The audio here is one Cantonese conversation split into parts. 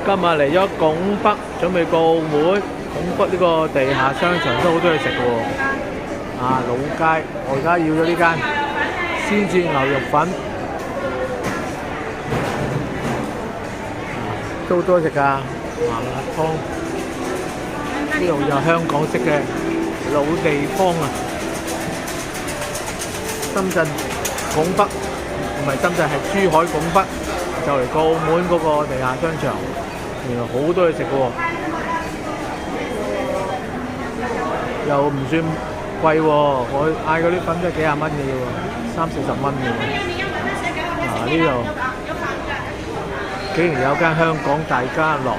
今日嚟咗拱北，準備過澳門。拱北呢個地下商場都好多嘢食嘅喎。老街，我而家要咗呢間鮮切牛肉粉，都好多食㗎。麻辣湯，呢度就香港式嘅老地方啊。深圳拱北唔係深圳，係珠海拱北，就嚟過澳門嗰個地下商場，原來好多嘢食嘅喎，又唔算貴喎。我嗌嗰啲粉都係幾廿蚊嘅啫喎，30-40蚊嘅喎。呢度竟然有間香港大家樂，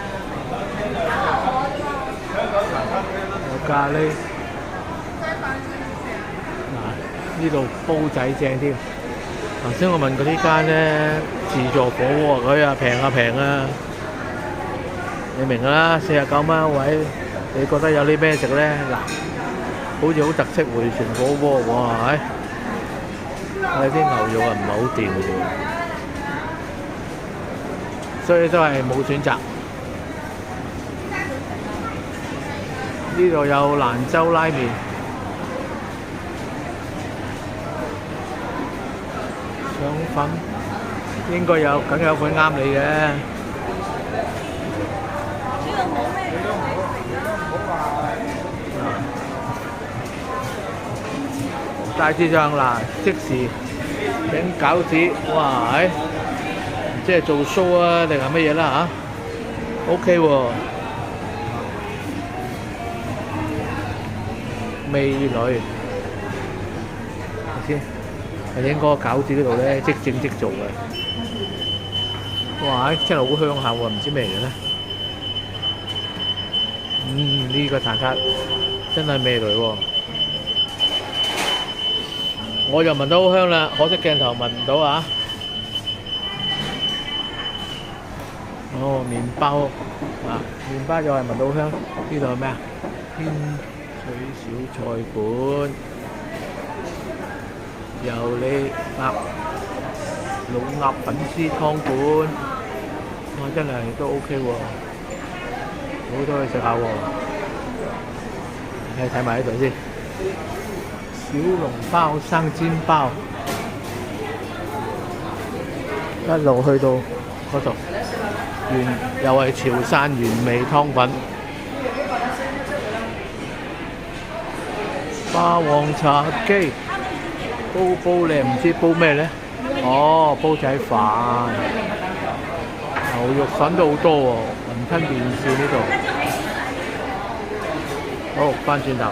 有咖喱。呢度煲仔正添。頭先我問過呢間咧自助火鍋，佢啊平啊，你明㗎啦，49蚊一位。你覺得有啲咩食咧？嗱，好似好特色回旋火鍋喎，係啲牛肉啊唔係好掂嘅啫，所以都係冇選擇。呢度有蘭州拉麵。腸粉應該有，梗有款啱你嘅。大致上嗱，即時整餃子，哇！唔知係做 show 啊定係乜嘢啦嚇 ？OK 喎，味蕾先。係應該餃子嗰度咧即整即做嘅，哇！真係好香下喎，唔知咩嚟嘅咧。呢個蛋撻真係味蕾喎，我就聞到好香啦，可惜鏡頭聞唔到啊。麵包麵包又係聞到好香。呢度係咩啊？天水小菜館。油梨鴨、老鴨粉絲湯館，哇！真係都 OK 喎，好多嘢食下喎。睇埋呢度先，小籠包、生煎包，一路去到嗰度，又係潮汕原味湯粉，霸王茶姬。煲你唔知煲咩咧？煲仔飯，牛肉粉都好多喎，雲吞麵線呢度。好，翻轉頭，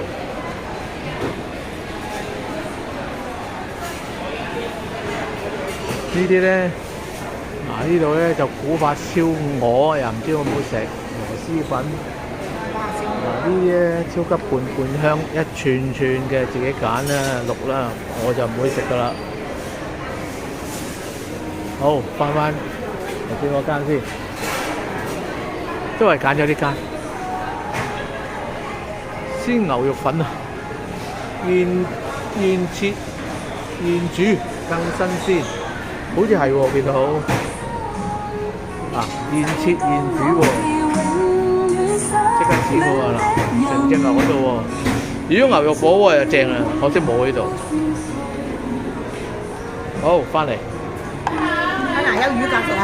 呢啲咧，呢度咧就古法燒鵝，又唔知好唔好食，螺絲粉。呢啲咧超級拌香，一串串嘅自己揀啦，淥啦，我就唔會食噶啦。好，翻頭先嗰間先，都係揀咗呢間鮮牛肉粉啊，現切現煮更新鮮，好似係喎，見到現切現煮喎。即刻試過啊嗱，成隻牛喺度喎。如果牛肉火鍋又正啊，可惜冇喺度。好，翻嚟。有魚夾食啊！